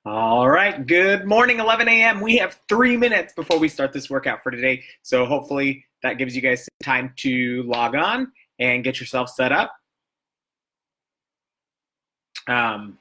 All right, good morning, 11 a.m. We have 3 minutes before we start this workout for today. So hopefully that gives you guys some time to log on and get yourself set up. And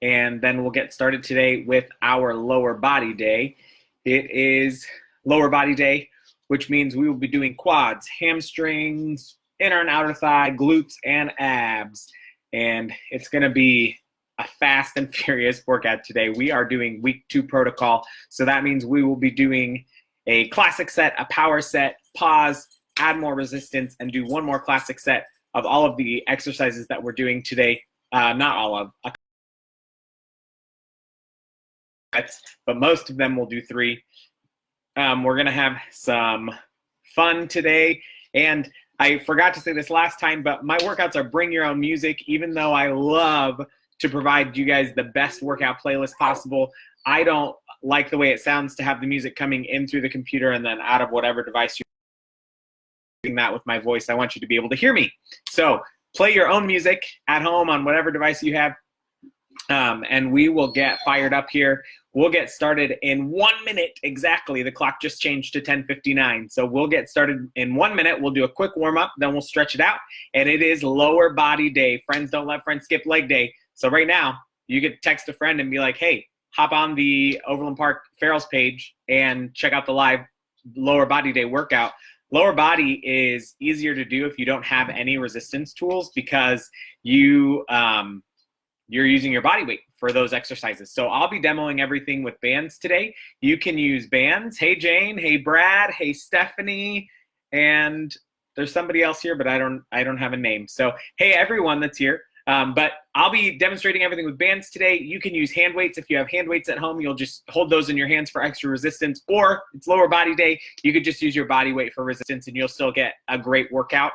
then we'll get started today with our lower body day. It is lower body day, which means we will be doing quads, hamstrings, inner and outer thigh, glutes, and abs. And it's going to be a fast and furious workout today. We are doing week 2 protocol. So that means we will be doing a classic set, a power set, pause, add more resistance, and do one more classic set of all of the exercises that we're doing today. Not all of, but most of them will do 3. We're going to have some fun today. And I forgot to say this last time, but my workouts are bring your own music. Even though I love to provide you guys the best workout playlist possible, I don't like the way it sounds to have the music coming in through the computer and then out of whatever device you're doing that with my voice. I want you to be able to hear me. So play your own music at home on whatever device you have, and we will get fired up here. We'll get started in 1 minute exactly. The clock just changed to 10:59. So we'll get started in 1 minute. We'll do a quick warm up, then we'll stretch it out. And it is lower body day. Friends don't let friends skip leg day. So right now, you could text a friend and be like, hey, hop on the Overland Park Farrell's page and check out the live lower body day workout. Lower body is easier to do if you don't have any resistance tools because you're using your body weight for those exercises. So I'll be demoing everything with bands today. You can use bands. Hey, Jane. Hey, Brad. Hey, Stephanie. And there's somebody else here, but I don't have a name. So hey, everyone that's here. But I'll be demonstrating everything with bands today. You can use hand weights. If you have hand weights at home, you'll just hold those in your hands for extra resistance, or it's lower body day. You could just use your body weight for resistance and you'll still get a great workout.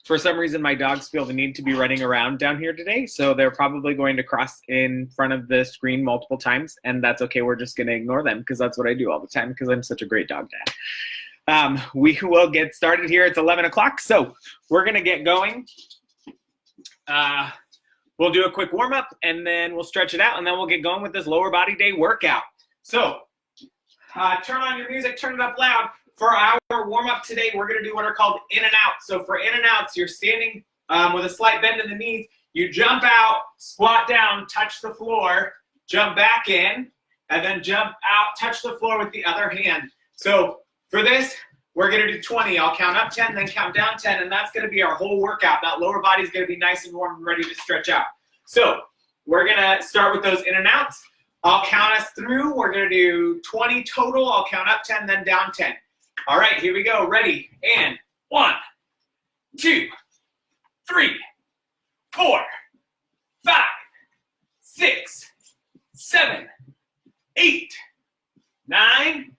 For some reason, my dogs feel the need to be running around down here today, so they're probably going to cross in front of the screen multiple times, and that's okay. We're just going to ignore them because that's what I do all the time because I'm such a great dog dad. We will get started here. It's 11 o'clock, so we're going to get going. We'll do a quick warm-up, and then we'll stretch it out, and then we'll get going with this lower body day workout. So turn on your music, turn it up loud. For our warm-up today, we're going to do what are called in and out. So for in and outs, you're standing with a slight bend in the knees. You jump out, squat down, touch the floor, jump back in, and then jump out, touch the floor with the other hand. So for this, we're going to do 20. I'll count up 10, then count down 10, and that's going to be our whole workout. That lower body is going to be nice and warm and ready to stretch out. So we're going to start with those in and outs. I'll count us through. We're going to do 20 total. I'll count up 10, then down 10. All right, here we go. Ready? And 1, 2, 3, 4, 5, 6, 7, 8, 9,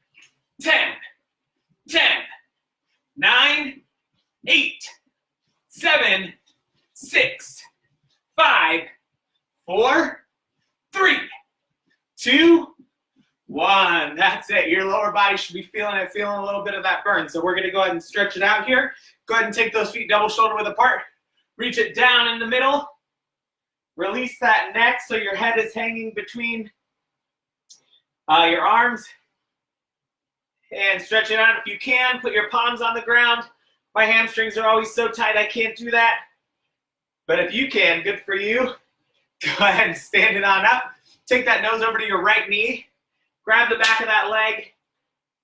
10. 10, 9, 8, 7, 6, 5, 4, 3, 2, 1. That's it. Your lower body should be feeling it, feeling a little bit of that burn. So we're going to go ahead and stretch it out here. Go ahead and take those feet double shoulder width apart. Reach it down in the middle. Release that neck so your head is hanging between your arms. And stretch it out if you can. Put your palms on the ground. My hamstrings are always so tight I can't do that. But if you can, good for you. Go ahead and stand it on up. Take that nose over to your right knee. Grab the back of that leg.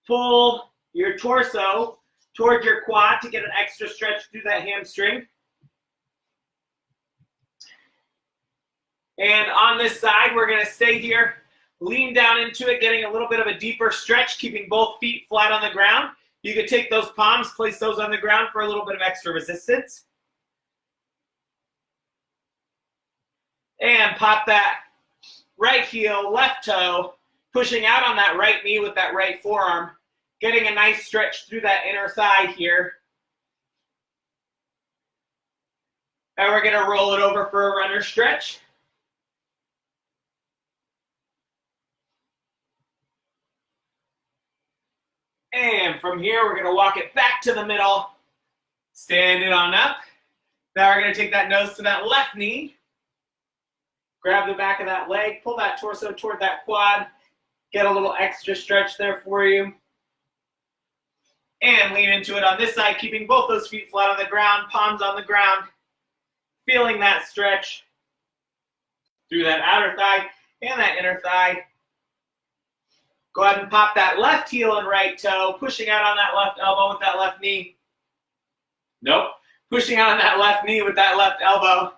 Pull your torso toward your quad to get an extra stretch through that hamstring. And on this side, we're going to stay here. Lean down into it, getting a little bit of a deeper stretch, keeping both feet flat on the ground. You could take those palms, place those on the ground for a little bit of extra resistance. And pop that right heel, left toe, pushing out on that right knee with that right forearm, getting a nice stretch through that inner thigh here. And we're going to roll it over for a runner stretch. And from here, we're going to walk it back to the middle, stand it on up. Now we're going to take that nose to that left knee, Grab the back of that leg, pull that torso toward that quad, get a little extra stretch there for you. And lean into it on this side, keeping both those feet flat on the ground, palms on the ground, feeling that stretch through that outer thigh and that inner thigh. Go ahead and pop that left heel and right toe, pushing out on that left elbow with that left knee. Nope. Pushing out on that left knee with that left elbow.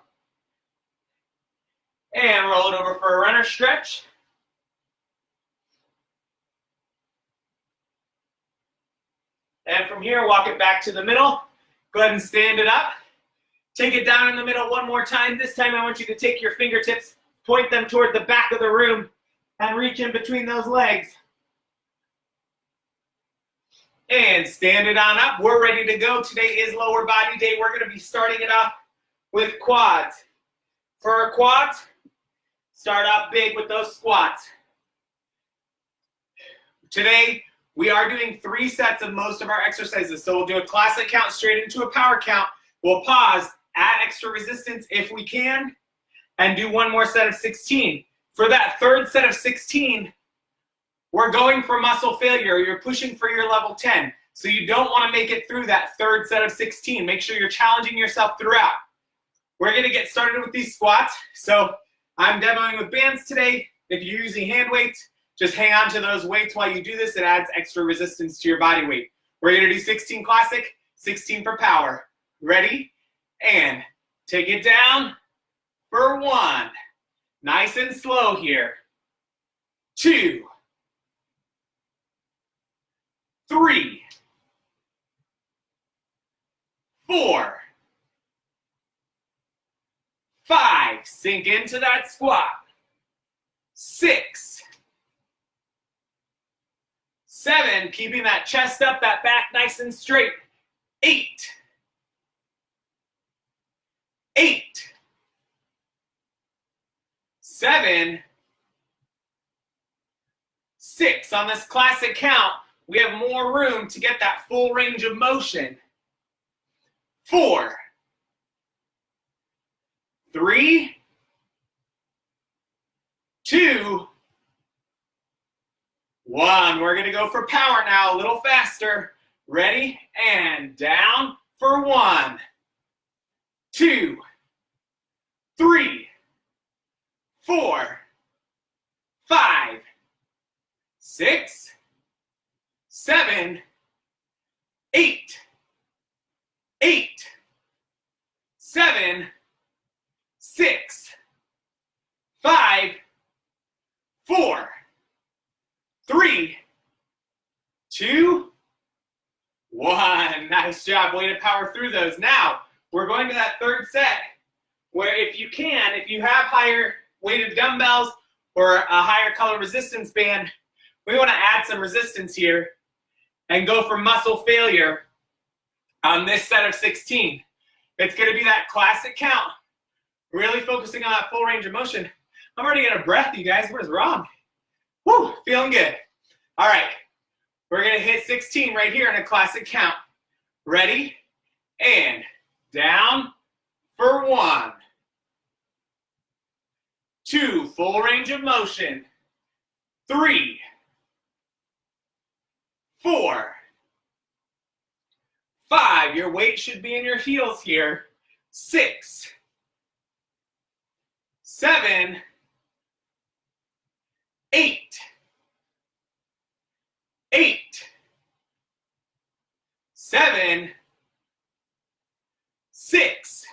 And roll it over for a runner stretch. And from here, walk it back to the middle. Go ahead and stand it up. Take it down in the middle one more time. This time I want you to take your fingertips, point them toward the back of the room, and reach in between those legs. And stand it on up. We're ready to go. Today is lower body day. We're going to be starting it off with quads. For our quads, start off big with those squats. Today, we are doing 3 sets of most of our exercises. So we'll do a classic count straight into a power count. We'll pause, add extra resistance if we can, and do one more set of 16. For that third set of 16, we're going for muscle failure. You're pushing for your level 10. So you don't want to make it through that third set of 16. Make sure you're challenging yourself throughout. We're going to get started with these squats. So I'm demoing with bands today. If you're using hand weights, just hang on to those weights while you do this. It adds extra resistance to your body weight. We're going to do 16 classic, 16 for power. Ready? And take it down for 1. Nice and slow here. 2. 3. 4. 5. Sink into that squat. 6. 7, keeping that chest up, that back nice and straight. 8. 8. 7. 6. On this classic count, we have more room to get that full range of motion. 4. 3. 2. 1. We're going to go for power now, a little faster. Ready? And down for 1. 2. 3. 4. 5. 6. 7. 8. 8. 7. 6. 5. 4. 3. 2. 1. Nice job. Way to power through those. Now, we're going to that third set where if you can, if you have higher weighted dumbbells or a higher color resistance band, we want to add some resistance here and go for muscle failure on this set of 16. It's going to be that classic count, really focusing on that full range of motion. I'm already out of breath, you guys. What is wrong? Woo, feeling good. All right, we're going to hit 16 right here in a classic count. Ready? And down for 1. 2, full range of motion. 3. 4. 5, your weight should be in your heels here. 6. 7. 8. 8. 7. 6.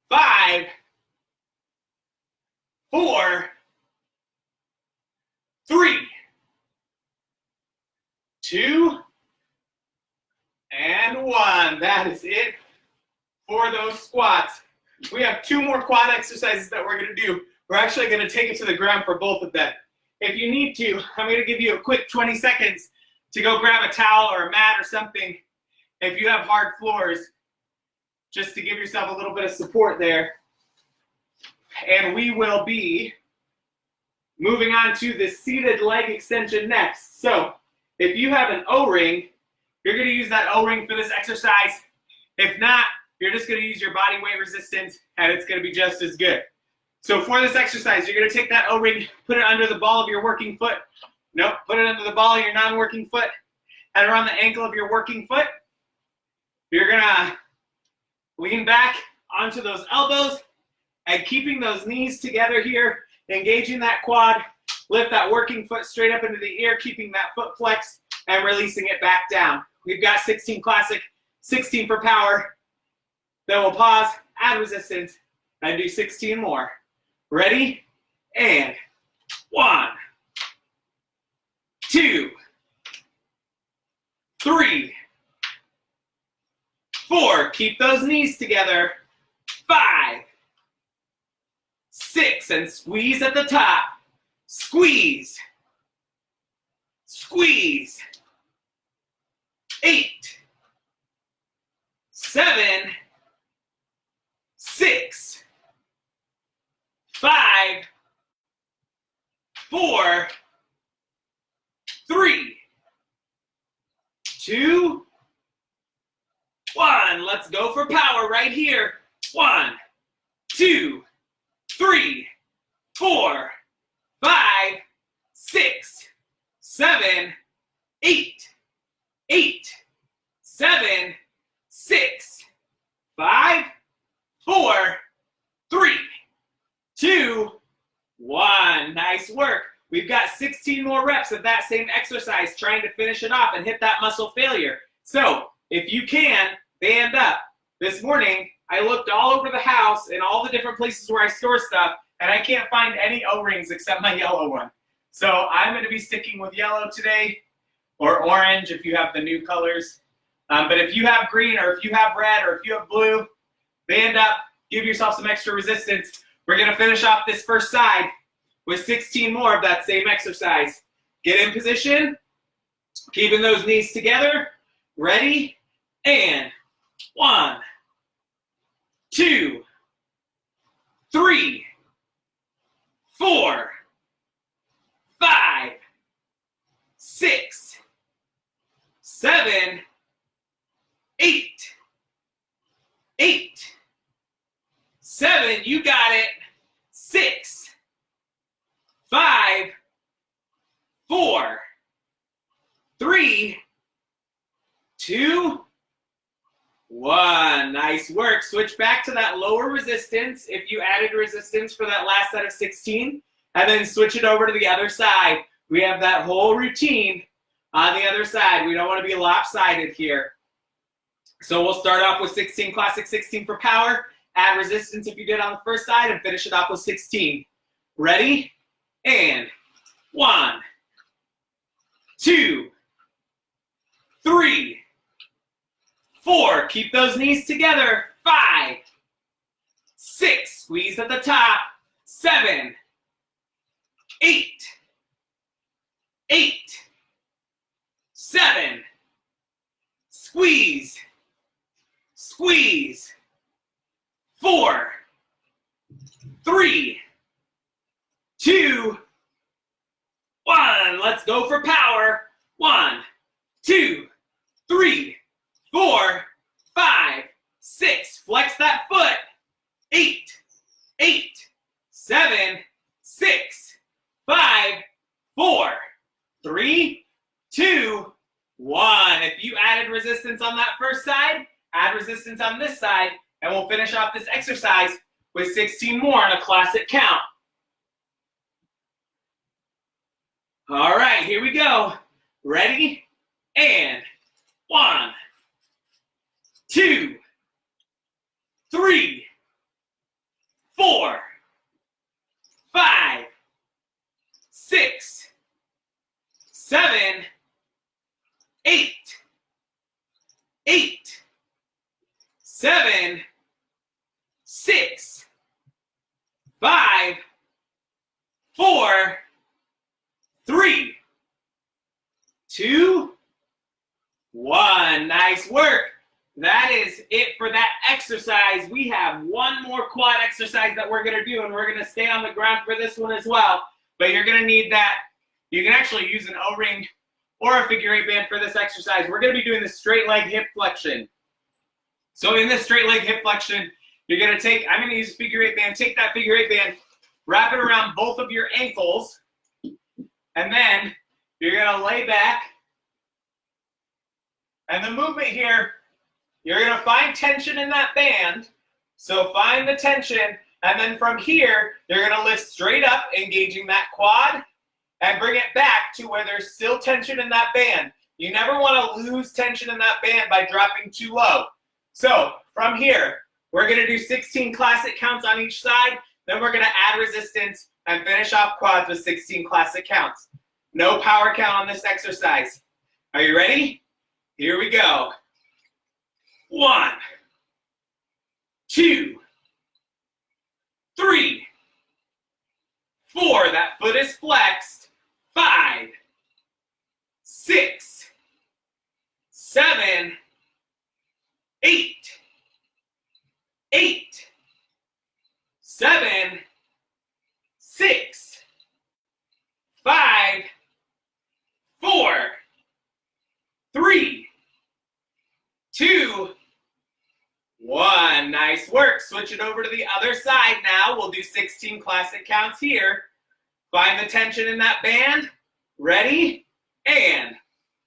5. 4. 3. 2. And 1. That is it for those squats. We have 2 more quad exercises that we're going to do. We're actually going to take it to the ground for both of them. If you need to, I'm going to give you a quick 20 seconds to go grab a towel or a mat or something if you have hard floors, just to give yourself a little bit of support there. And we will be moving on to the seated leg extension next. So if you have an O-ring, you're going to use that O-ring for this exercise. If not, you're just going to use your body weight resistance, and it's going to be just as good. So for this exercise, you're going to take that O-ring, put it under the ball of your working foot. Nope, put it under the ball of your non-working foot and around the ankle of your working foot. You're going to lean back onto those elbows and keeping those knees together here, engaging that quad, lift that working foot straight up into the ear, keeping that foot flexed and releasing it back down. We've got 16 classic, 16 for power. Then we'll pause, add resistance, and do 16 more. Ready? And 1, 2, 3, 4. Keep those knees together. 5, 6, and squeeze at the top. Squeeze. Squeeze. 8, 7, 6, 5, 4, 3, 2, 1. Let's go for power right here. 1, 2, 3, 4, 5, 6, 7, 8, 8, 7, 6, 5, 4, 3, 2, 1. Nice work. We've got 16 more reps of that same exercise, trying to finish it off and hit that muscle failure. So if you can, band up. This morning, I looked all over the house and all the different places where I store stuff, and I can't find any O-rings except my yellow one. So I'm going to be sticking with yellow today, or orange if you have the new colors. But if you have green, or if you have red, or if you have blue, band up, give yourself some extra resistance. We're going to finish off this first side with 16 more of that same exercise. Get in position, keeping those knees together. Ready? And 1, 2, 3, 4, 5, 6, 7, 8, 8, 7, you got it, 6, 5, 4, 3, 2, 1. Nice work. Switch back to that lower resistance if you added resistance for that last set of 16, and then switch it over to the other side. We have that whole routine on the other side. We don't want to be lopsided here. So we'll start off with 16 classic, 16 for power, add resistance if you did on the first side, and finish it off with 16. Ready? And 1, 2, 3, 4. Keep those knees together. 5, 6. Squeeze at the top. 7, 8, 8, 7. Squeeze. Squeeze. 4, 3, 2, 1. Let's go for power. 1, 2, 3, 4, 5, 6. Flex that foot. 8, 8, 7, 6, 5, 4, 3, 2, 1. If you added resistance on that first side, add resistance on this side, and we'll finish off this exercise with 16 more on a classic count. All right, here we go. Ready? And 1, 2, 3, 4, 5, 6, 7, 8, 8, 7, 6, 5, 4, 3, 2, 1. Nice work. That is it for that exercise. We have one more quad exercise that we're going to do, and we're going to stay on the ground for this one as well. But you're going to need that. You can actually use an O-ring or a figure 8 band for this exercise. We're going to be doing the straight leg hip flexion. So in this straight leg hip flexion, you're going to take, I'm going to use a figure 8 band. Take that figure 8 band, wrap it around both of your ankles, and then you're gonna lay back. And the movement here, you're gonna find tension in that band. So find the tension, and then from here, you're gonna lift straight up, engaging that quad, and bring it back to where there's still tension in that band. You never wanna lose tension in that band by dropping too low. So from here, we're gonna do 16 classic counts on each side, then we're gonna add resistance and finish off quads with 16 classic counts. No power count on this exercise. Are you ready? Here we go. 1, 2, 3, 4. That foot is flexed. 5, 6, 7, 8, 8, 7, 6, 5, 4, 3, 2, 1. Nice work. Switch it over to the other side now. We'll do 16 classic counts here. Find the tension in that band. Ready? And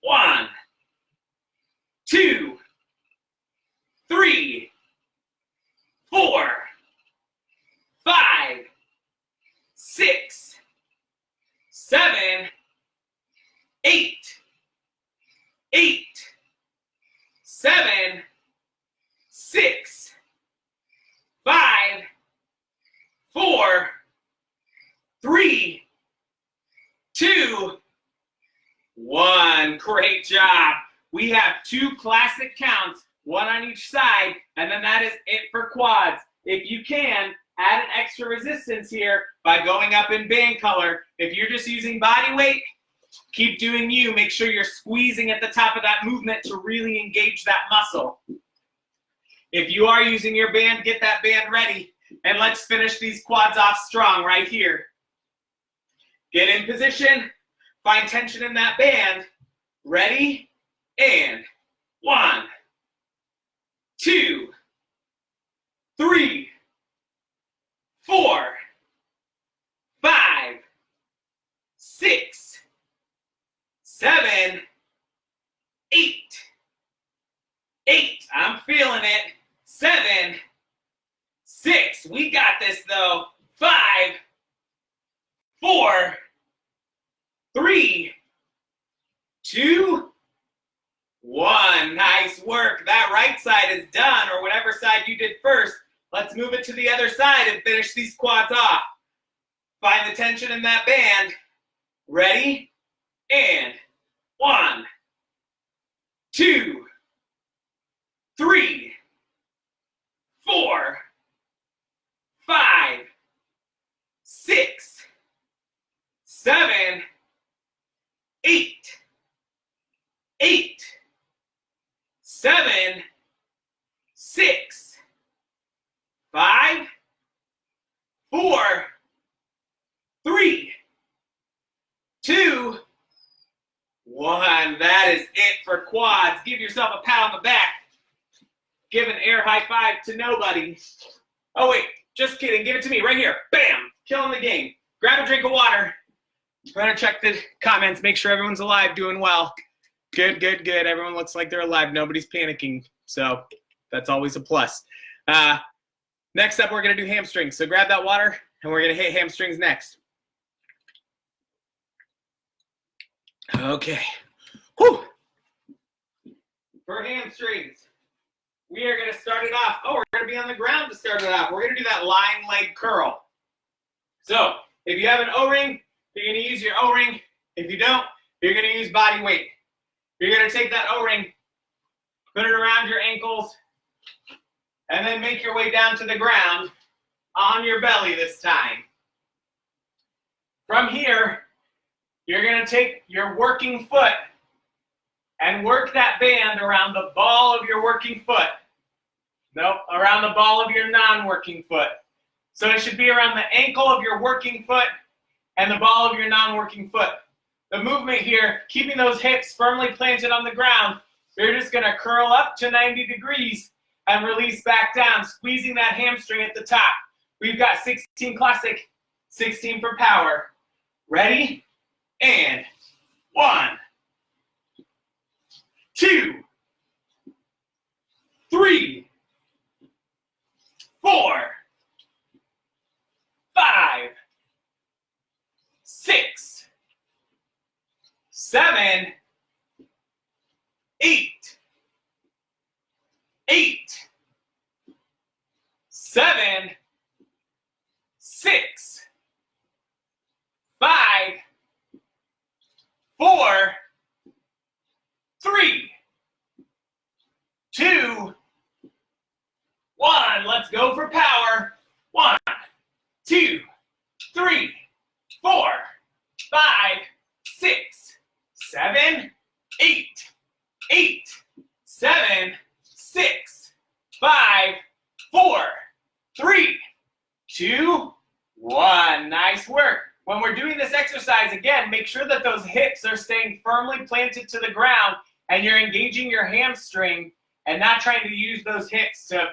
1, 2, 3, 4, 5, 6, 7, 8, 8, 7, 6, 5, 4, 3, 2, 1. Great job. We have 2 classic counts, 1 on each side, and then that is it for quads. If you can, add an extra resistance here by going up in band color. If you're just using body weight, keep doing you. Make sure you're squeezing at the top of that movement to really engage that muscle. If you are using your band, get that band ready. And let's finish these quads off strong right here. Get in position. Find tension in that band. Ready? And 1, 2, 3, 4, 5, 6, 7, 8, 8. I'm feeling it. 7, 6. We got this though. 5, 4, 3, 2, 1. Nice work. That right side is done, or whatever side you did first. Let's move it to the other side and finish these quads off. Find the tension in that band. Ready? And 1, 2, 3, 4, 5, 6, 7, 8, 8, 7, 6, 5, 4, 3, 2, 1. That is it for quads. Give yourself a pat on the back. Give an air high five to nobody. Oh wait, just kidding. Give it to me right here. Bam! Killing the game. Grab a drink of water. We're gonna check the comments, make sure everyone's alive, doing well. Good, good, good. Everyone looks like they're alive. Nobody's panicking, so that's always a plus. Next up, we're gonna do hamstrings. So grab that water, and we're gonna hit hamstrings next. Okay. Whew. For hamstrings, we are gonna start it off. Oh, we're gonna be on the ground to start it off. We're gonna do that lying leg curl. So if you have an O-ring, you're gonna use your O-ring. If you don't, you're gonna use body weight. You're gonna take that O-ring, put it around your ankles, and then make your way down to the ground on your belly this time. From here, you're gonna take your working foot and work that band around the ball of your working foot. Nope, around the ball of your non-working foot. So it should be around the ankle of your working foot and the ball of your non-working foot. The movement here, keeping those hips firmly planted on the ground, you're just gonna curl up to 90 degrees and release back down, squeezing that hamstring at the top. We've got 16 classic 16 for power. Ready? And 1, 2, 3, 4, 5, 6, 7, 8, 7, 6, 5, 4, 3, 2, 1. Let's go for power. 1, 2, 3, 4, 5, 6, 7, 8, 7, 6, 5, 4, 3, 2, 1. Nice work. When we're doing this exercise, again, make sure that those hips are staying firmly planted to the ground and you're engaging your hamstring and not trying to use those hips to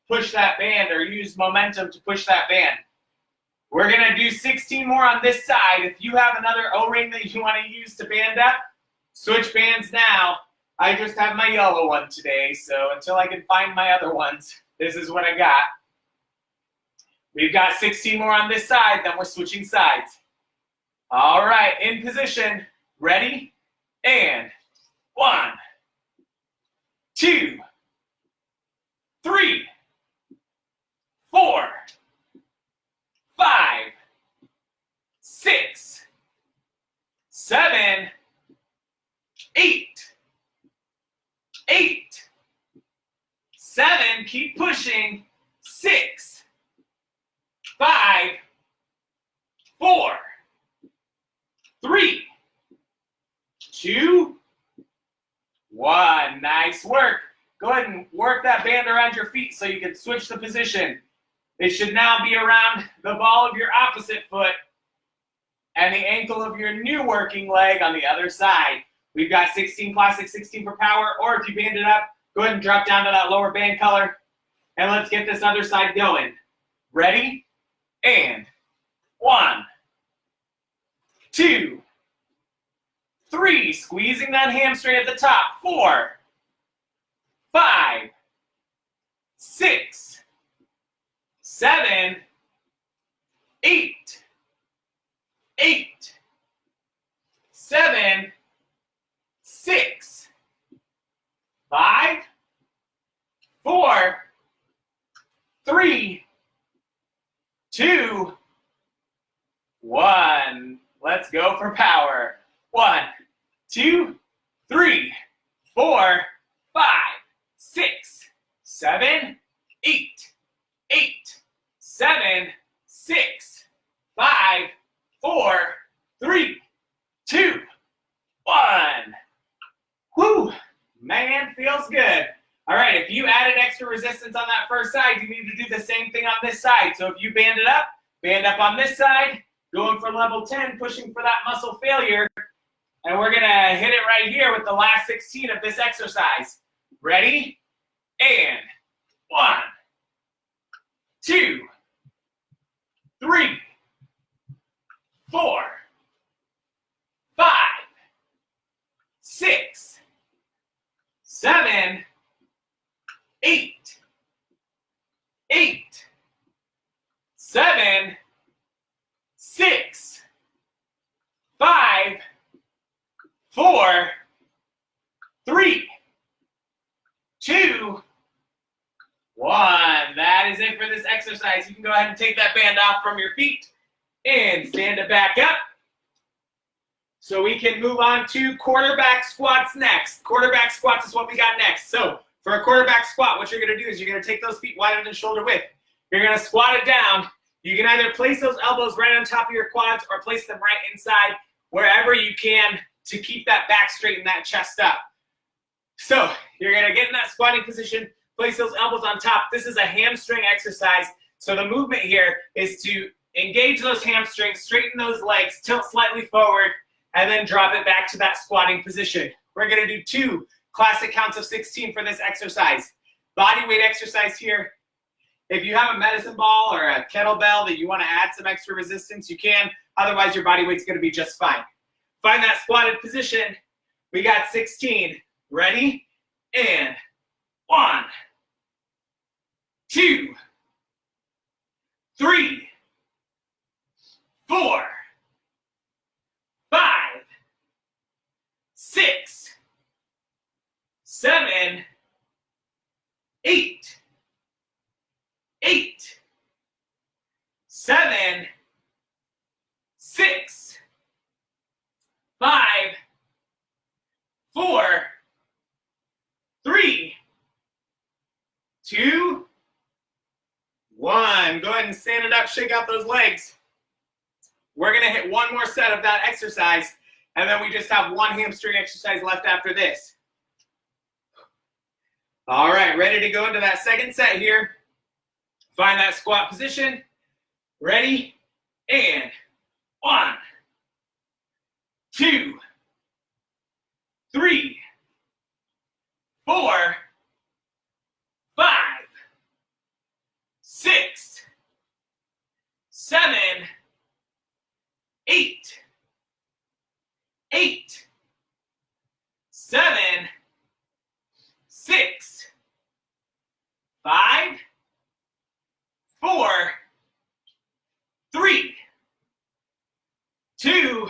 push that band or use momentum to push that band. We're going to do 16 more on this side. If you have another O-ring that you want to use to band up, switch bands now. I just have my yellow one today, so until I can find my other ones, this is what I got. We've got 16 more on this side, then we're switching sides. All right, in position, ready, and 1, 2, 3, 4, 5, 6, 7, 8, 7, keep pushing, 6, 5, 4, 3, 2, 1. Nice work. Go ahead and work that band around your feet so you can switch the position. It should now be around the ball of your opposite foot and the ankle of your new working leg on the other side. We've got 16 classic, 16 for power, or if you band it up, go ahead and drop down to that lower band color, and let's get this other side going. Ready? And 1, 2, 3, squeezing that hamstring at the top, 4, 5, 6, 7, 8, 7, 6, 5, 4, 3, 2, 1. Let's go for power. 1, 2, 3, 4, 5, 6, 7, 8, 7, 6, 5, 4, 3, 2, 1. Whew, man, feels good. All right, if you added extra resistance on that first side, you need to do the same thing on this side. So if you band up on this side, going for level 10, pushing for that muscle failure. And we're going to hit it right here with the last 16 of this exercise. Ready? And 1, 2, 3, 4, 5, 6, 7, 8, 7, 6, 5, 4, 3, 2, 1. That is it for this exercise. You can go ahead and take that band off from your feet and stand it back up. So we can move on to quarterback squats next. Quarterback squats is what we got next. So for a quarterback squat, what you're going to do is you're going to take those feet wider than shoulder width. You're going to squat it down. You can either place those elbows right on top of your quads or place them right inside wherever you can to keep that back straight and that chest up. So you're going to get in that squatting position, place those elbows on top. This is a hamstring exercise. So the movement here is to engage those hamstrings, straighten those legs, tilt slightly forward, and then drop it back to that squatting position. We're going to do 2 classic counts of 16 for this exercise. Body weight exercise here. If you have a medicine ball or a kettlebell that you want to add some extra resistance, you can. Otherwise, your body weight's going to be just fine. Find that squatted position. We got 16. Ready? And 1, 2, 3, 4, 5, 6, 7, 8, 8, 7, 6, 5, 4, 3, 2, 1. Go ahead and stand it up, shake out those legs. We're going to hit one more set of that exercise, and then we just have one hamstring exercise left after this. All right, ready to go into that second set here. Find that squat position. Ready? And 1, 2, 3, 4, 5, 6, 7, 8, 8, 7, 6, 5, 4, 3, 2,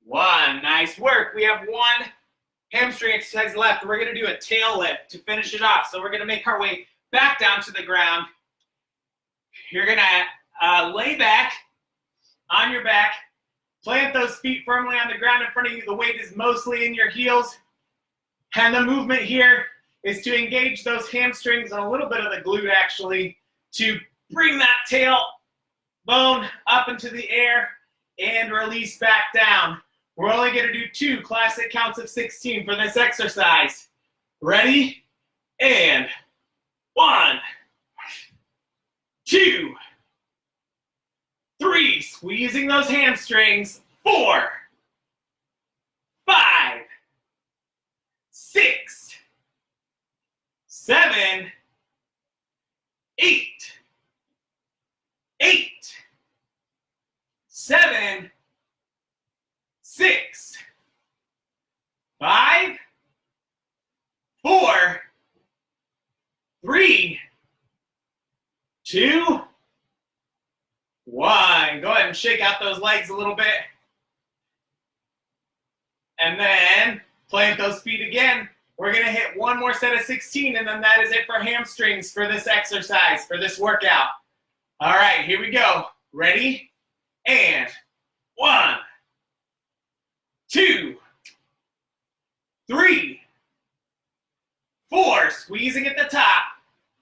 1. Nice work. We have one hamstring exercise left. We're going to do a tail lift to finish it off. So we're going to make our way back down to the ground. You're going to lay back on your back, plant those feet firmly on the ground in front of you. The weight is mostly in your heels. And the movement here is to engage those hamstrings and a little bit of the glute actually to bring that tail bone up into the air and release back down. We're only going to do 2 classic counts of 16 for this exercise. Ready? And 1, 2, 3, squeezing those hamstrings. 4, 5, 6, 7, 8, 8, 7, 6, 5, 4, 3, 2, 1. Go ahead and shake out those legs a little bit. And then plant those feet again. We're going to hit one more set of 16, and then that is it for hamstrings for this exercise, for this workout. All right, here we go. Ready? And 1, 2, 3, 4, squeezing at the top.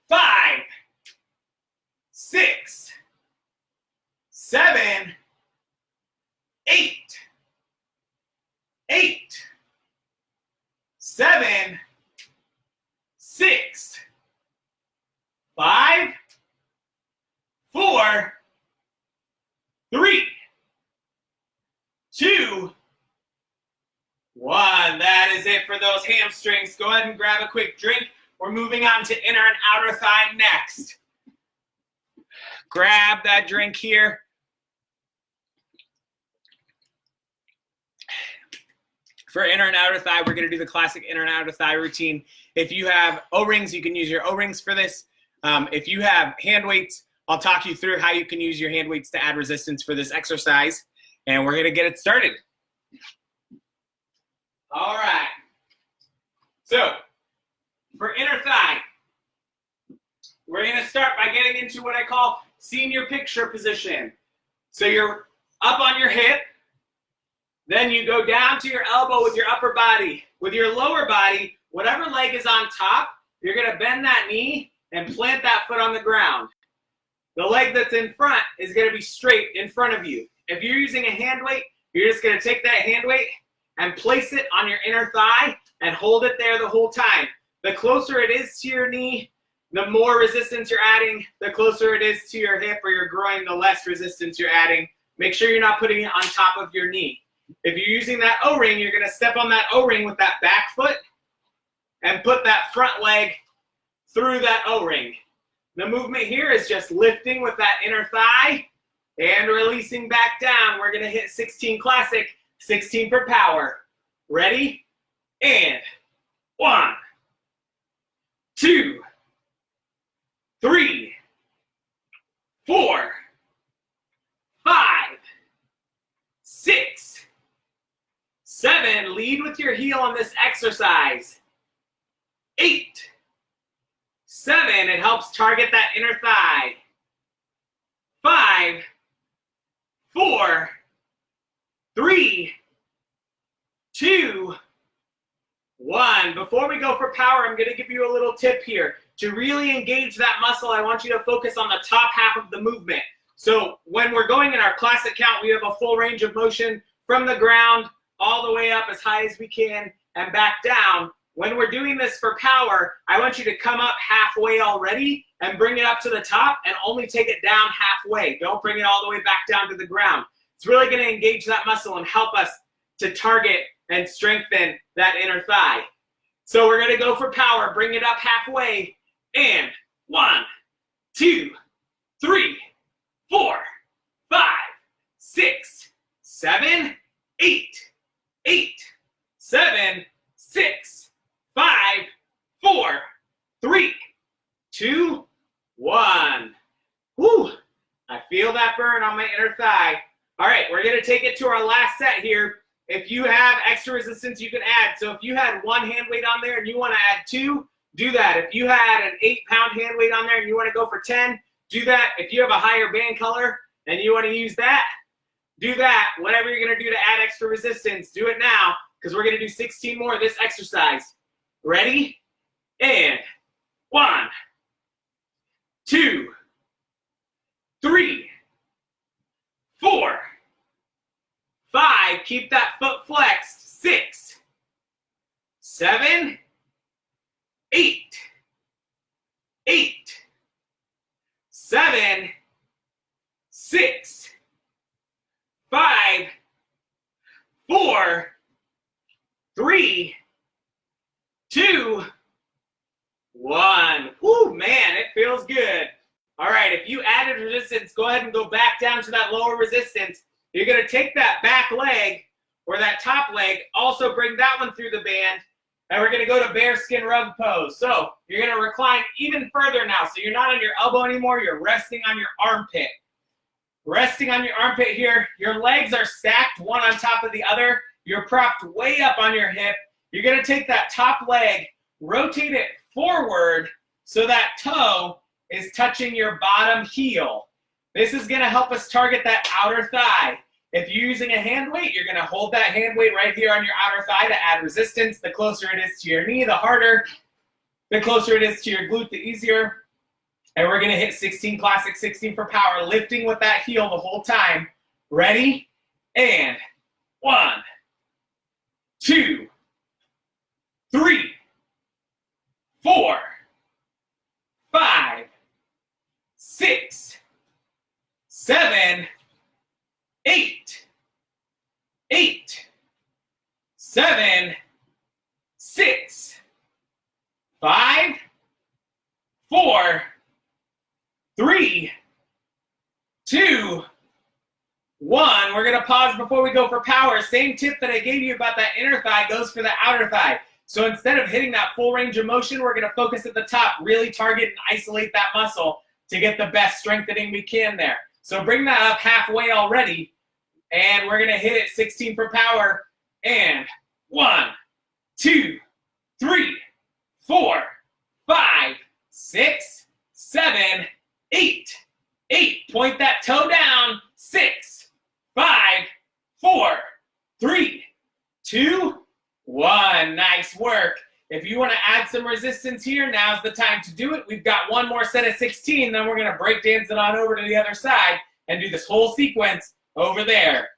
5, 6, 7, 8, 8, 7, 6, 5, 4, 3, 2, 1. That is it for those hamstrings. Go ahead and grab a quick drink. We're moving on to inner and outer thigh next. Grab that drink here. For inner and outer thigh, we're going to do the classic inner and outer thigh routine. If you have O-rings, you can use your O-rings for this. If you have hand weights, I'll talk you through how you can use your hand weights to add resistance for this exercise. And we're going to get it started. All right. So for inner thigh, we're going to start by getting into what I call senior picture position. So you're up on your hip. Then you go down to your elbow with your upper body. With your lower body, whatever leg is on top, you're going to bend that knee and plant that foot on the ground. The leg that's in front is going to be straight in front of you. If you're using a hand weight, you're just going to take that hand weight and place it on your inner thigh and hold it there the whole time. The closer it is to your knee, the more resistance you're adding. The closer it is to your hip or your groin, the less resistance you're adding. Make sure you're not putting it on top of your knee. If you're using that O-ring, you're going to step on that O-ring with that back foot and put that front leg through that O-ring. The movement here is just lifting with that inner thigh and releasing back down. We're going to hit 16 classic, 16 for power. Ready? And 1, 2, 3, 4, 5, 6, 7. Lead with your heel on this exercise. 8, 7. It helps target that inner thigh. 5, 4, 3, 2, 1. Before we go for power, I'm going to give you a little tip here. To really engage that muscle, I want you to focus on the top half of the movement. So when we're going in our classic count, we have a full range of motion from the ground all the way up as high as we can and back down. When we're doing this for power, I want you to come up halfway already and bring it up to the top and only take it down halfway. Don't bring it all the way back down to the ground. It's really going to engage that muscle and help us to target and strengthen that inner thigh. So we're going to go for power. Bring it up halfway. And 1, 2, 3, 4, 5, 6, 7, 8, 8, 7, 6, 5, 4, 3, 2, 1. Woo! I feel that burn on my inner thigh. All right, we're going to take it to our last set here. If you have extra resistance, you can add. So if you had 1 hand weight on there and you want to add 2, do that. If you had an 8-pound hand weight on there and you want to go for 10, do that. If you have a higher band color and you want to use that, do that. Whatever you're going to do to add extra resistance, do it now, because we're going to do 16 more of this exercise. Ready? And 1, 2, 3, 4, 5. Keep that foot flexed. 6, 7, 8, 8, 7, 6, 5, 4, 3, 2, 1. Woo, man, it feels good. All right, if you added resistance, go ahead and go back down to that lower resistance. You're going to take that back leg or that top leg, also bring that one through the band, and we're going to go to bear skin rug pose. So you're going to recline even further now. So you're not on your elbow anymore. You're resting on your armpit. Resting on your armpit here. Your legs are stacked one on top of the other. You're propped way up on your hip. You're going to take that top leg, rotate it forward so that toe is touching your bottom heel. This is going to help us target that outer thigh. If you're using a hand weight, you're going to hold that hand weight right here on your outer thigh to add resistance. The closer it is to your knee, the harder. The closer it is to your glute, the easier. And we're going to hit 16 classic, 16 for power, lifting with that heel the whole time. Ready? And 1, 2, 3, 4, 5, 6, 7, 8, 8, 7, 6, 5, 4, 3, 2, 1. We're going to pause before we go for power. Same tip that I gave you about that inner thigh goes for the outer thigh. So instead of hitting that full range of motion, we're going to focus at the top, really target and isolate that muscle to get the best strengthening we can there. So bring that up halfway already, and we're going to hit it 16 for power. And 1, 2, 3, 4, 5, 6, 7, 8, 8. Point that toe down. 6, 5, 4, 3, 2, 1. Nice work. If you want to add some resistance here, now's the time to do it. We've got one more set of 16, then we're going to break dance it on over to the other side and do this whole sequence over there.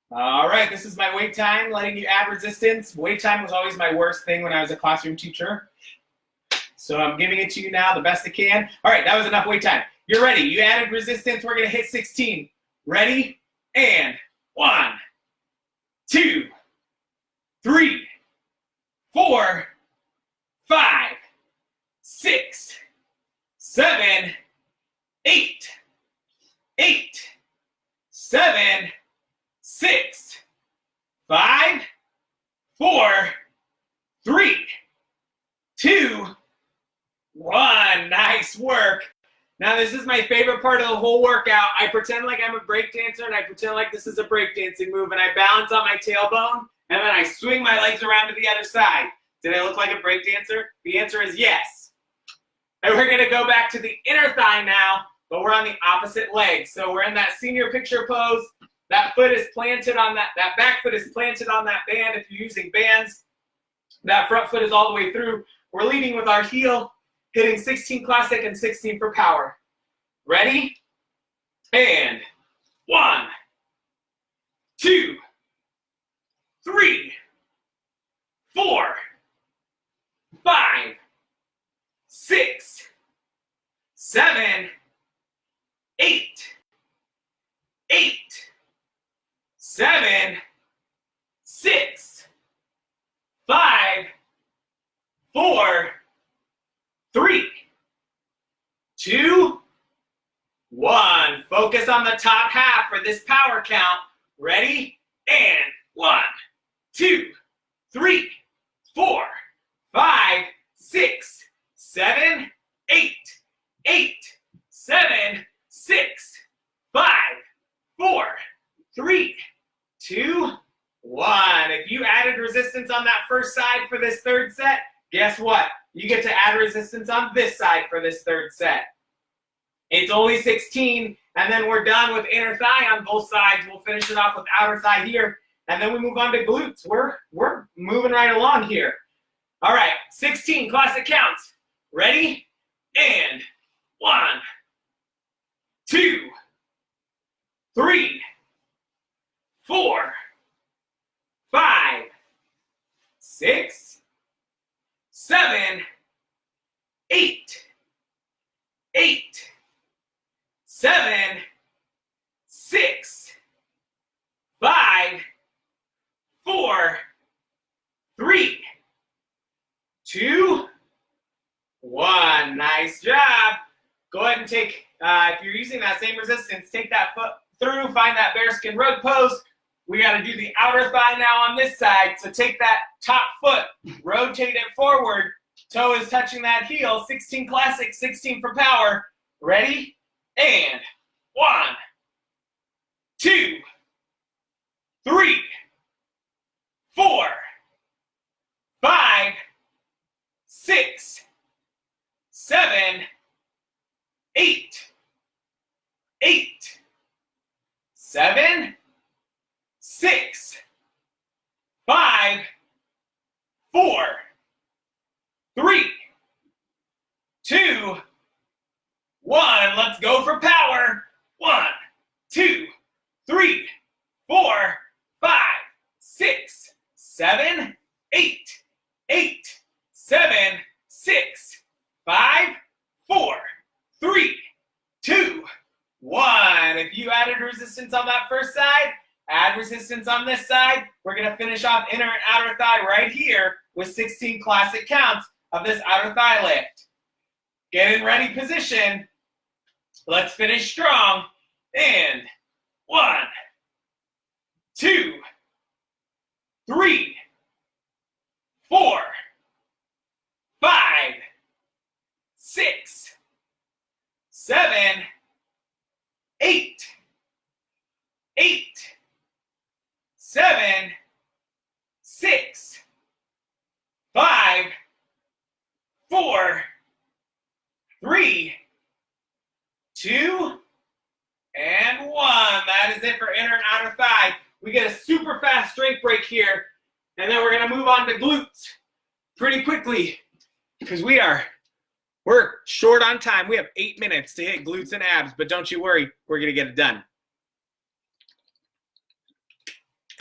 All right, this is my wait time, letting you add resistance. Wait time was always my worst thing when I was a classroom teacher. So I'm giving it to you now the best I can. All right, that was enough wait time. You're ready. You added resistance. We're going to hit 16. Ready? And 1, 2, 3, 4, 5, 6, 7, 8, 8, 7, 6, 5, 4, 3, 2, 1. Nice work. Now this is my favorite part of the whole workout. I pretend like I'm a break dancer and I pretend like this is a breakdancing move and I balance on my tailbone and then I swing my legs around to the other side. Did I look like a break dancer? The answer is yes. And we're gonna go back to the inner thigh now, but we're on the opposite leg. So we're in that senior picture pose. That foot is planted on that back foot is planted on that band if you're using bands. That front foot is all the way through. We're leading with our heel, hitting 16 classic and 16 for power. Ready? And 1, 2, 3, 4, 5, 6, 7, 8, 8, 7, 6, 5, 4, 3, 2, 1. Focus on the top half for this power count. Ready? And 1, 2, 3, 4, 5, 6, 7, 8, 8, 7, 6, 5, 4, 3, 2, 1. If you added resistance on that first side for this third set, guess what? You get to add resistance on this side for this third set. It's only 16, and then we're done with inner thigh on both sides. We'll finish it off with outer thigh here, and then we move on to glutes. We're moving right along here. All right, 16 classic counts. Ready? And 1, 2, 3, 4, 5, 6, 7, 8, 8, 7, 6, 5, 4, 3, 2, 1. Nice job. Go ahead and take, if you're using that same resistance, take that foot through, find that bearskin rug pose. We got to do the outer thigh now on this side. So take that top foot, rotate it forward. Toe is touching that heel. 16 classic, 16 for power. Ready? And 1, 2, 3, 4, 5, 6, 7, 8, 8, 7, 6, 5, 4, 3, 2, 1. Let's go for power. 1, 2, 3, 4, 5, 6, 7, 8, 8, 7, 6, 5, 4, 3, 2, 1. If you added resistance on that first side, add resistance on this side. We're going to finish off inner and outer thigh right here with 16 classic counts of this outer thigh lift. Get in ready position. Let's finish strong. And 1, 2, 3, 4, 5, 6, 7, 8, 8, 7, 6, 5, 4, 3, 2, and 1. That is it for inner and outer thigh. We get a super fast strength break here, and then we're going to move on to glutes pretty quickly because we're short on time. We have 8 minutes to hit glutes and abs, but don't you worry, we're going to get it done.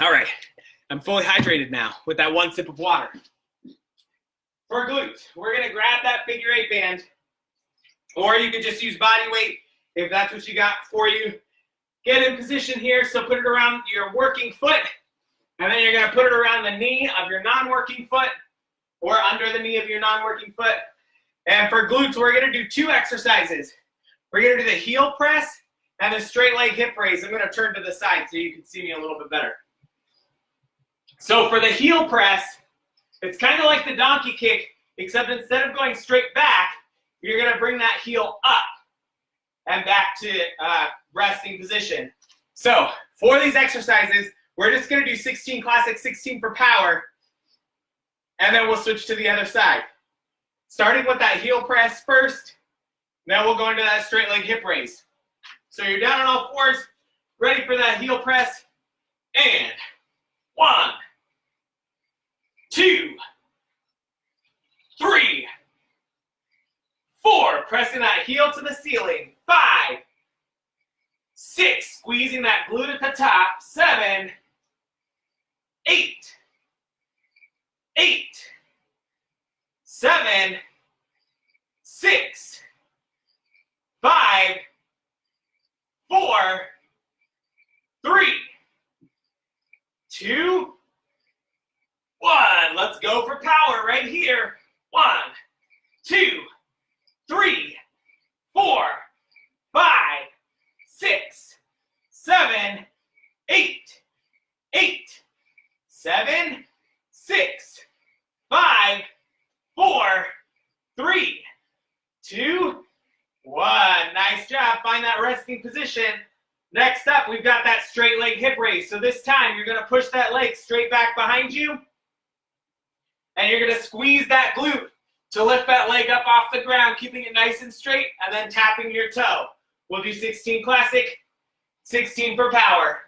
All right, I'm fully hydrated now with that 1 sip of water. For glutes, we're going to grab that figure 8 band, or you could just use body weight if that's what you got for you. Get in position here, so put it around your working foot, and then you're going to put it around the knee of your non-working foot, or under the knee of your non-working foot. And for glutes, we're gonna do 2 exercises. We're gonna do the heel press and the straight leg hip raise. I'm gonna turn to the side so you can see me a little bit better. So for the heel press, it's kind of like the donkey kick, except instead of going straight back, you're gonna bring that heel up and back to resting position. So for these exercises, we're just gonna do 16 classic, 16 for power, and then we'll switch to the other side. Starting with that heel press first, then we'll go into that straight leg hip raise. So you're down on all fours, ready for that heel press, and 1, 2, 3, 4, pressing that heel to the ceiling, 5, 6, squeezing that glute at the top, 7, 8, 7, 6, 5, 4, 3, 2, 1. Let's go for power right here. 1, 2, 3, 4, 5, 6, 7, 8, 7, 6, 5, 4, 3, 2, 1. Nice job. Find that resting position. Next up, we've got that straight leg hip raise. So this time, you're going to push that leg straight back behind you, and you're going to squeeze that glute to lift that leg up off the ground, keeping it nice and straight, and then tapping your toe. We'll do 16 classic, 16 for power.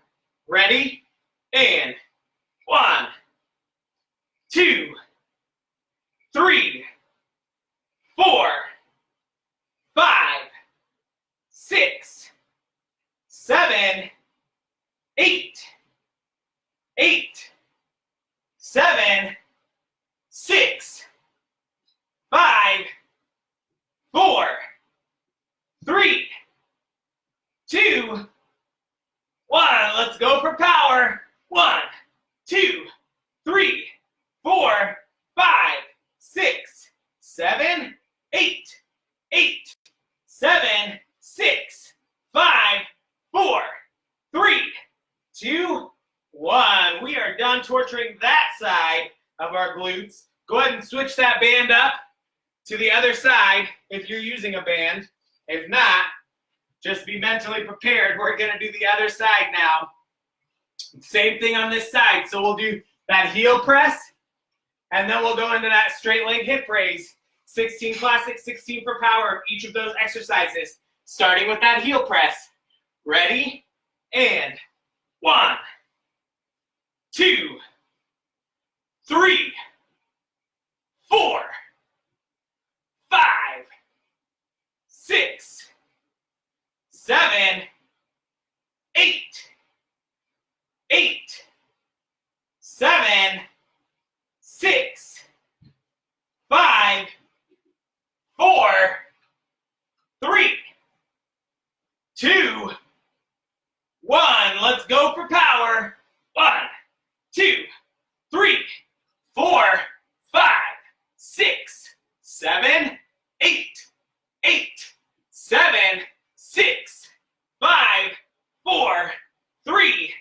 Ready? And 1, 2, 3, 4, 5, 6, 7, 8, 7, 6, 5, 4, 3, 2, 1. Let's go for power. 1, 2, 3, 4, 5, 6, 7, 8, 7, 6, 5, 4, 3, 2, 1. We are done torturing that side of our glutes. Go ahead and switch that band up to the other side if you're using a band. If not, just be mentally prepared. We're going to do the other side now. Same thing on this side. So we'll do that heel press, and then we'll go into that straight leg hip raise. 16 classic, 16 for power of each of those exercises. Starting with that heel press. Ready? And 1, 2, 3, 4, 5, 6, 7, 8, 7, 6, 5, 4, 3, 2, 1. Let's go for power. 1, 2, 3, 4, 5, 6, 7, 8, 7, 6, 5, 4, 3,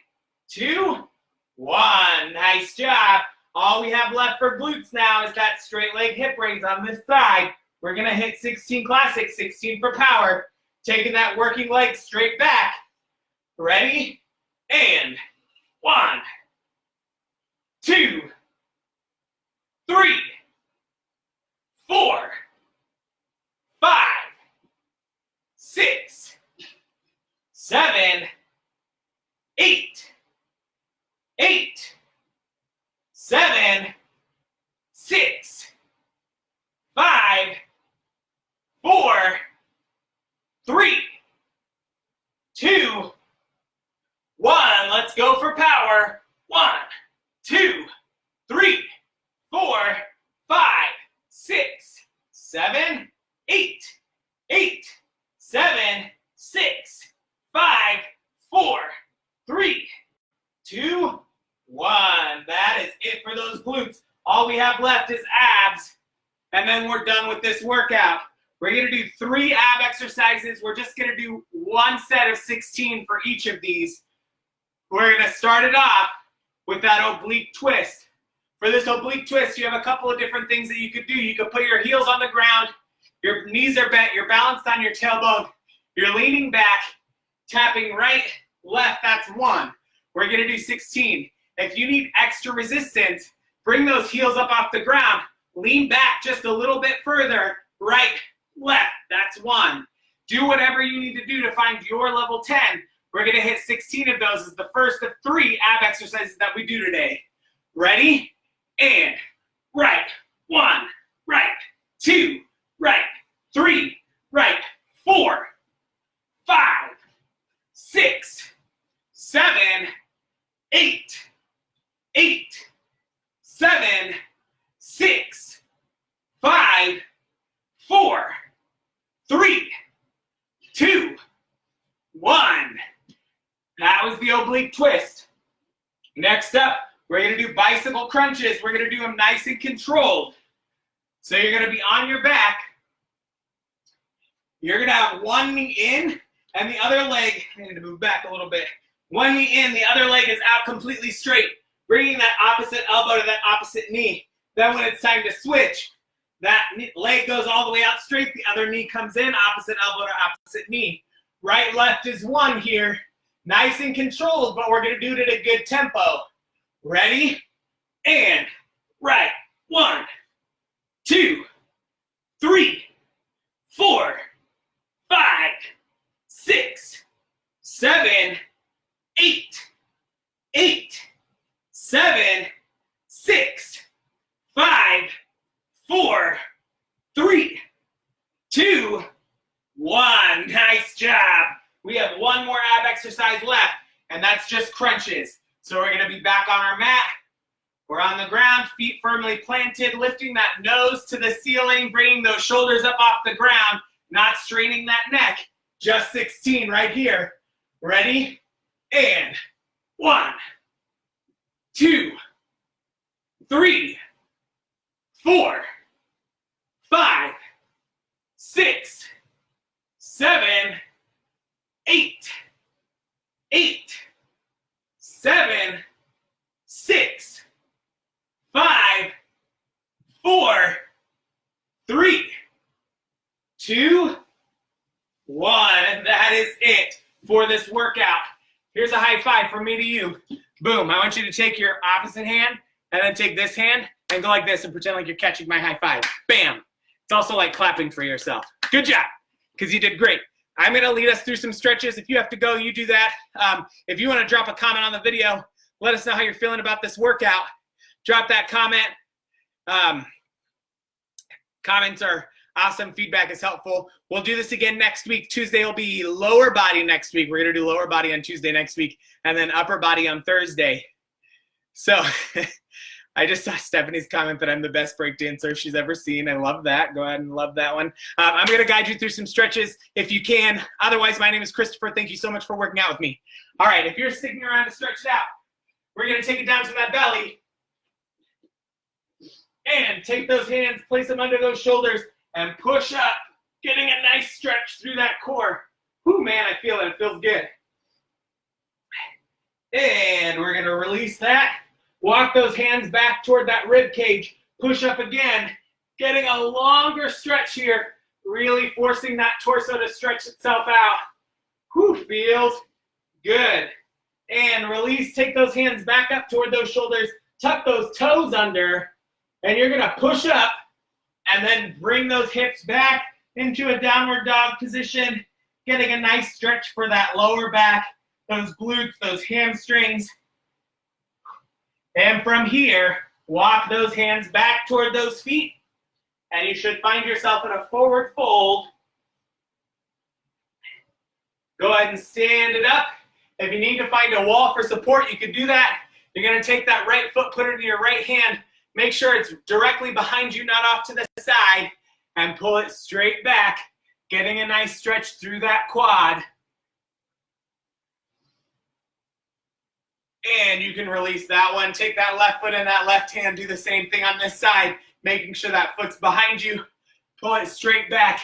2, 1. Nice job. All we have left for glutes now is that straight leg hip raise on this side. We're going to hit 16 classic, 16 for power. Taking that working leg straight back. Ready? And 1, 2, 3, 4, 5, 6, 7, 8, 7, 6, 5, 4, 3, 2, 1. Let's go for power. 1, 2, 3, 4, 5, 6, 7, 8, 7, 6, 5, 4, 3, 2, 1. That is it for those glutes. All we have left is abs. and then we're done with this workout. We're gonna do 3 ab exercises. We're just gonna do 1 set of 16 for each of these. We're gonna start it off with that oblique twist. For this oblique twist, you have a couple of different things that you could do. You could put your heels on the ground, your knees are bent, you're balanced on your tailbone, you're leaning back, tapping right, left, that's 1. We're gonna do 16. If you need extra resistance, bring those heels up off the ground, lean back just a little bit further, right, left, that's 1. Do whatever you need to do to find your level 10. We're gonna hit 16 of those as the first of 3 ab exercises that we do today. Ready? And right, 1, right, 2, right, 3, right, 4, 5, 6, 7, 8, 8, 7, 6, 5, 4, 3, 2, 1. That was the oblique twist. Next up, we're going to do bicycle crunches. We're going to do them nice and controlled. So you're going to be on your back. You're going to have one knee in and the other leg, I need to move back a little bit. One knee in, the other leg is out completely straight, bringing that opposite elbow to that opposite knee. Then when it's time to switch, that leg goes all the way out straight, the other knee comes in, opposite elbow to opposite knee. Right, left is 1 here. Nice and controlled, but we're going to do it at a good tempo. Ready? And right. 1, 2, 3, 4, 5, 6, 7, 8, 8, 7, 6, 5, 4, 3, 2, 1. Nice job. We have 1 more ab exercise left, and that's just crunches. So we're going to be back on our mat. We're on the ground, feet firmly planted, lifting that nose to the ceiling, bringing those shoulders up off the ground, not straining that neck. Just 16 right here. Ready? And 1, 2, 3, 4, 5, 6, 7, 8, 8, 7, 6, 5, 4, 3, 2, 1. That is it for this workout. Here's a high five from me to you. Boom. I want you to take your opposite hand and then take this hand and go like this and pretend like you're catching my high five. Bam. It's also like clapping for yourself. Good job, because you did great. I'm going to lead us through some stretches. If you have to go, you do that. If you want to drop a comment on the video, let us know how you're feeling about this workout. Drop that comment. Comments are awesome. Feedback is helpful. We'll do this again next week. Tuesday will be lower body next week. We're going to do lower body on Tuesday next week, and then upper body on Thursday. So I just saw Stephanie's comment that I'm the best break dancer she's ever seen. I love that. Go ahead and love that one. I'm going to guide you through some stretches if you can. Otherwise, my name is Christopher. Thank you so much for working out with me. All right, if you're sticking around to stretch it out, we're going to take it down to that belly. And take those hands, place them under those shoulders, and push up, getting a nice stretch through that core. Whew, man, I feel it. It feels good. And we're going to release that. Walk those hands back toward that rib cage. Push up again. Getting a longer stretch here. Really forcing that torso to stretch itself out. Whew, feels good. And release. Take those hands back up toward those shoulders. Tuck those toes under. And you're going to push up. And then bring those hips back into a downward dog position. Getting a nice stretch for that lower back. Those glutes, those hamstrings. And from here, walk those hands back toward those feet, and you should find yourself in a forward fold. Go ahead and stand it up. If you need to find a wall for support, you can do that. You're going to take that right foot, put it in your right hand. Make sure it's directly behind you, not off to the side, and pull it straight back, getting a nice stretch through that quad. And you can release that one. Take that left foot in that left hand. Do the same thing on this side. making sure that foot's behind you. Pull it straight back,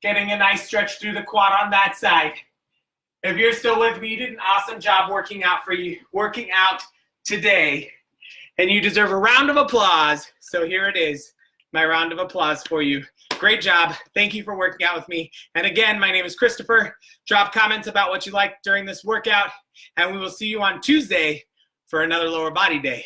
getting a nice stretch through the quad on that side. If you're still with me, you did an awesome job working out today, and you deserve a round of applause. So here it is, my round of applause for you. Great job. Thank you for working out with me. And again, my name is Christopher. Drop comments about what you liked during this workout, and we will see you on Tuesday for another lower body day.